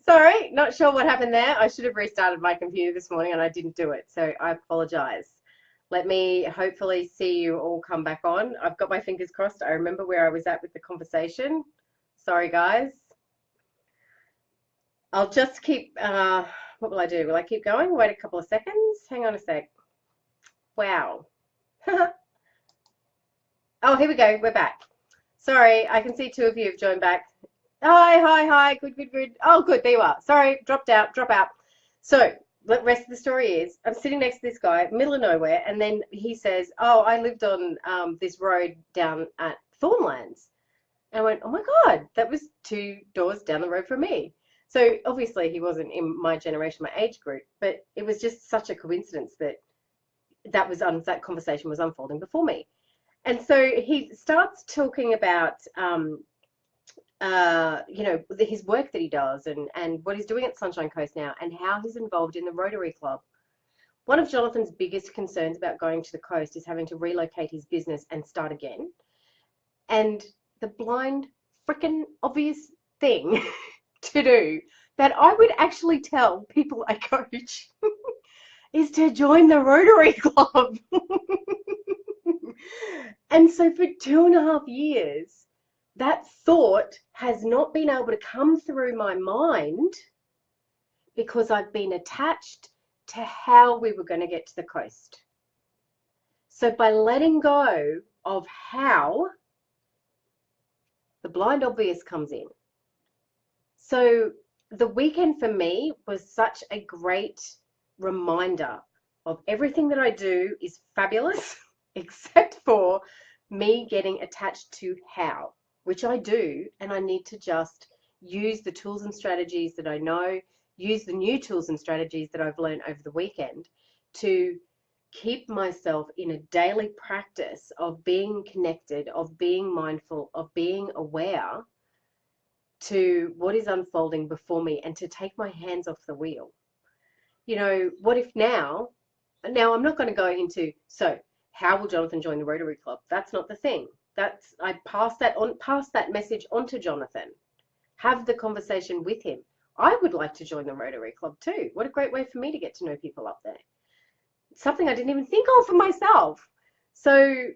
Sorry, not sure what happened there. I should have restarted my computer this morning and I didn't do it, so I apologize. Let me hopefully see you all come back on. I've got my fingers crossed. I remember where I was at with the conversation. Sorry, guys. I'll just keep, what will I do? Will I keep going? Wait a couple of seconds. Hang on a sec. Wow. Oh, here we go. We're back. Sorry, I can see two of you have joined back. Hi, hi, hi. Good, good, good. Oh, good. There you are. Sorry, dropped out, drop out. So the rest of the story is I'm sitting next to this guy, middle of nowhere, and then he says, "Oh, I lived on this road down at Thornlands." And I went, "Oh my God, that was two doors down the road from me." So obviously he wasn't in my generation, my age group, but it was just such a coincidence that that conversation was unfolding before me. And so he starts talking about, his work that he does and what he's doing at Sunshine Coast now and how he's involved in the Rotary Club. One of Jonathan's biggest concerns about going to the coast is having to relocate his business and start again. And the blind, freaking obvious thing to do that I would actually tell people I coach is to join the Rotary Club. And so for 2.5 years, that thought has not been able to come through my mind because I've been attached to how we were going to get to the coast. So by letting go of how, the blind obvious comes in. So the weekend for me was such a great reminder of everything that I do is fabulous, except for me getting attached to how, which I do, and I need to just use the tools and strategies that I know, use the new tools and strategies that I've learned over the weekend to keep myself in a daily practice of being connected, of being mindful, of being aware to what is unfolding before me and to take my hands off the wheel. What if now I'm not going to go into, so how will Jonathan join the Rotary Club? That's not the thing. I pass that message on to Jonathan. Have the conversation with him. I would like to join the Rotary Club too. What a great way for me to get to know people up there. Something I didn't even think of for myself. So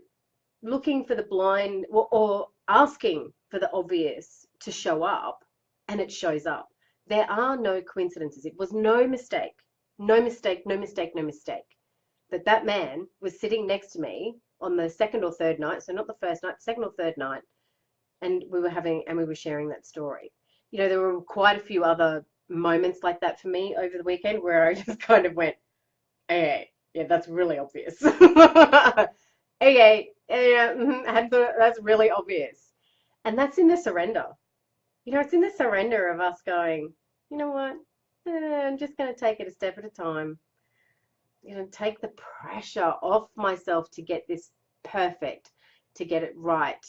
looking for the blind or asking for the obvious to show up, and it shows up. There are no coincidences. It was no mistake, no mistake, no mistake, no mistake that man was sitting next to me on the second or third night, so not the first night, second or third night, and we were sharing that story. There were quite a few other moments like that for me over the weekend where I just kind of went, "Hey, yeah, that's really obvious." Okay, yeah, that's really obvious. And that's in the surrender. It's in the surrender of us going, you know what? I'm just going to take it a step at a time. Take the pressure off myself to get this perfect, to get it right,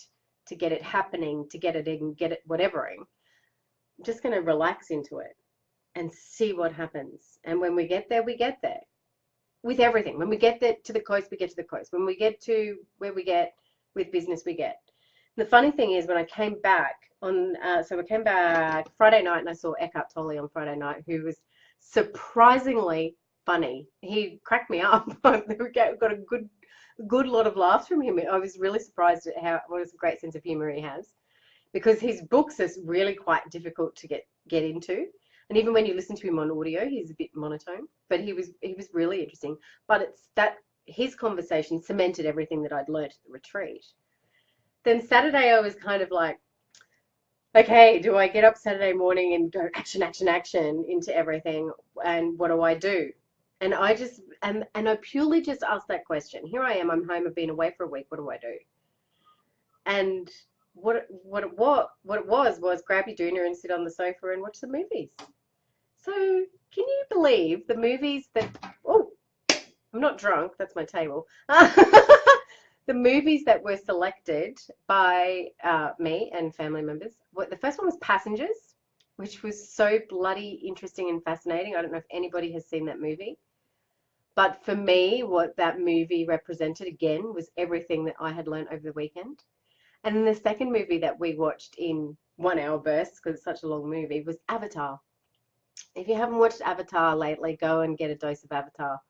to get it happening, to get it in, get it whatevering. I'm just going to relax into it and see what happens. And when we get there, we get there. With everything. When we get there to the coast, we get to the coast. When we get to where we get with business, we get. The funny thing is when I came back so I came back Friday night and I saw Eckhart Tolle on Friday night, who was surprisingly funny. He cracked me up. We got a good lot of laughs from him. I was really surprised at what a great sense of humor he has, because his books are really quite difficult to get into. And even when you listen to him on audio, he's a bit monotone, but he was really interesting. But it's that his conversation cemented everything that I'd learned at the retreat. Then Saturday I was kind of like, okay, do I get up Saturday morning and go action, action, action into everything? And what do I do? And I purely just asked that question. Here I am, I'm home, I've been away for a week, what do I do? And what it was grab your doona and sit on the sofa and watch the movies. So can you believe the movies that, oh, I'm not drunk, that's my table. The movies that were selected by me and family members. The first one was Passengers, which was so bloody interesting and fascinating. I don't know if anybody has seen that movie. But for me, what that movie represented, again, was everything that I had learned over the weekend. And then the second movie that we watched in 1 hour bursts because it's such a long movie, was Avatar. If you haven't watched Avatar lately, go and get a dose of Avatar.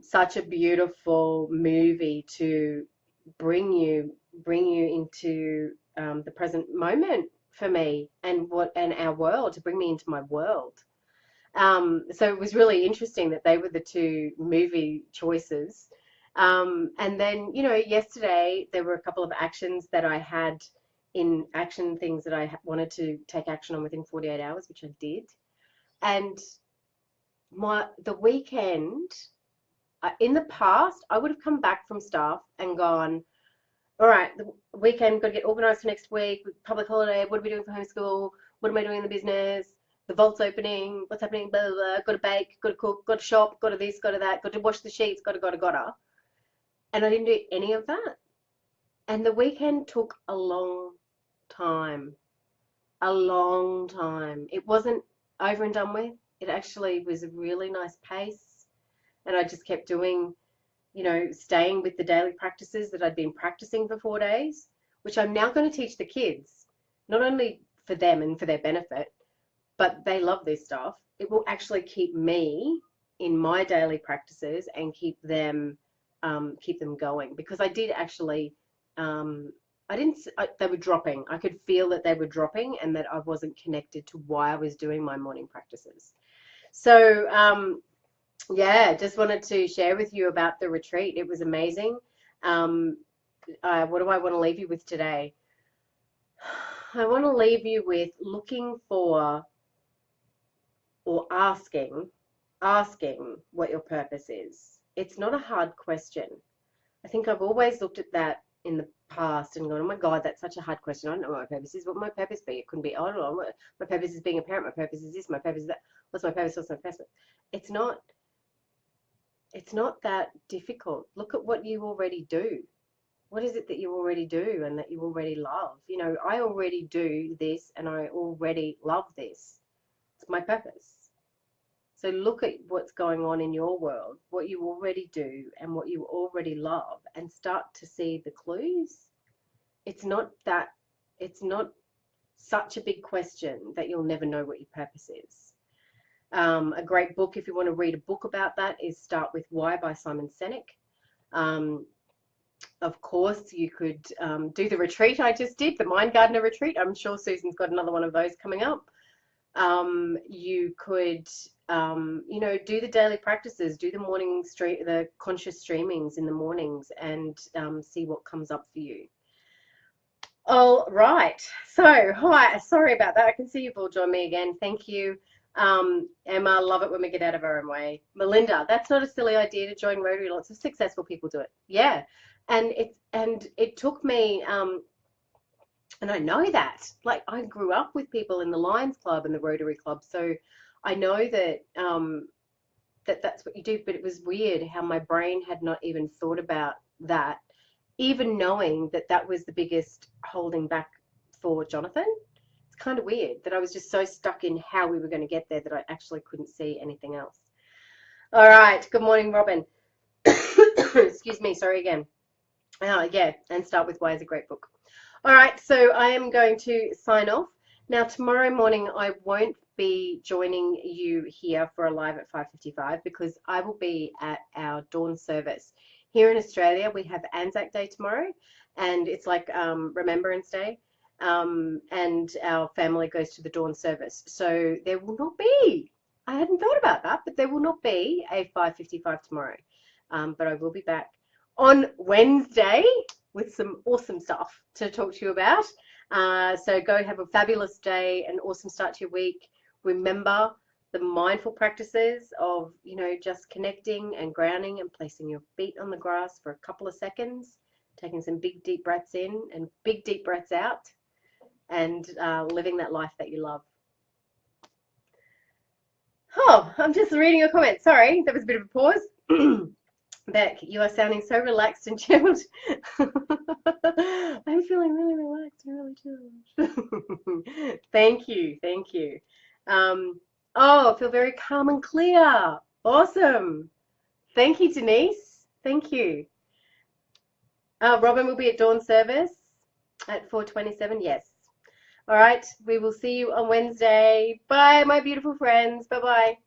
Such a beautiful movie to bring you into the present moment for me and our world, to bring me into my world. So it was really interesting that they were the two movie choices. And then, yesterday there were a couple of actions that I had in action things that I wanted to take action on within 48 hours, which I did. And the weekend, in the past, I would have come back from stuff and gone, all right, the weekend, got to get organized for next week, public holiday, what are we doing for homeschool? What am I doing in the business? The vault's opening, what's happening, blah, blah, blah. Got to bake, got to cook, got to shop, got to this, got to that, got to wash the sheets, got to. And I didn't do any of that. And the weekend took a long time, a long time. It wasn't over and done with. It actually was a really nice pace. And I just kept doing, staying with the daily practices that I'd been practicing for 4 days, which I'm now going to teach the kids, not only for them and for their benefit, but they love this stuff. It will actually keep me in my daily practices and keep them going, because I did actually, they were dropping. I could feel that they were dropping and that I wasn't connected to why I was doing my morning practices. So, yeah, just wanted to share with you about the retreat. It was amazing. What do I want to leave you with today? I want to leave you with looking for, or asking what your purpose is. It's not a hard question. I think I've always looked at that in the past and gone, oh my God, that's such a hard question. I don't know what my purpose is. What would my purpose be? It couldn't be, I don't know, my purpose is being a parent. My purpose is this. My purpose is that. What's my purpose? What's my purpose? It's not that difficult. Look at what you already do. What is it that you already do and that you already love? I already do this and I already love this. It's my purpose. So look at what's going on in your world, what you already do and what you already love, and start to see the clues. It's not such a big question that you'll never know what your purpose is. A great book, if you want to read a book about that, is Start With Why by Simon Sinek. Of course, you could do the retreat I just did, the Mind Gardener retreat. I'm sure Susan's got another one of those coming up. You could, do the daily practices, do the conscious streamings in the mornings, and see what comes up for you. All right. So, hi. Sorry about that. I can see you've all joined me again. Thank you. Emma, love it when we get out of our own way. Melinda, that's not a silly idea to join Rotary. Lots of successful people do it. Yeah. And it took me, and I know that, like, I grew up with people in the Lions Club and the Rotary Club, so I know that that's what you do. But it was weird how my brain had not even thought about that, even knowing that that was the biggest holding back for Jonathan. It's kind of weird that I was just so stuck in how we were going to get there that I actually couldn't see anything else. All right. Good morning, Robin. Excuse me. Sorry again. Yeah, and Start With Why is a great book. All right, so I am going to sign off. Now, tomorrow morning, I won't be joining you here for a live at 5:55 because I will be at our dawn service. Here in Australia, we have Anzac Day tomorrow, and it's like Remembrance Day, and our family goes to the dawn service. So there will not be, I hadn't thought about that, but there will not be a 5:55 tomorrow, but I will be back on Wednesday with some awesome stuff to talk to you about. So go have a fabulous day, an awesome start to your week. Remember the mindful practices of, just connecting and grounding and placing your feet on the grass for a couple of seconds, taking some big, deep breaths in and big, deep breaths out, and living that life that you love. Oh, I'm just reading a comment. Sorry, that was a bit of a pause. Beck, you are sounding so relaxed and chilled. I'm feeling really relaxed and really chilled. Thank you. I feel very calm and clear. Awesome. Thank you, Denise. Thank you. Robin will be at dawn service at 4:27. Yes. All right, we will see you on Wednesday. Bye, my beautiful friends. Bye bye.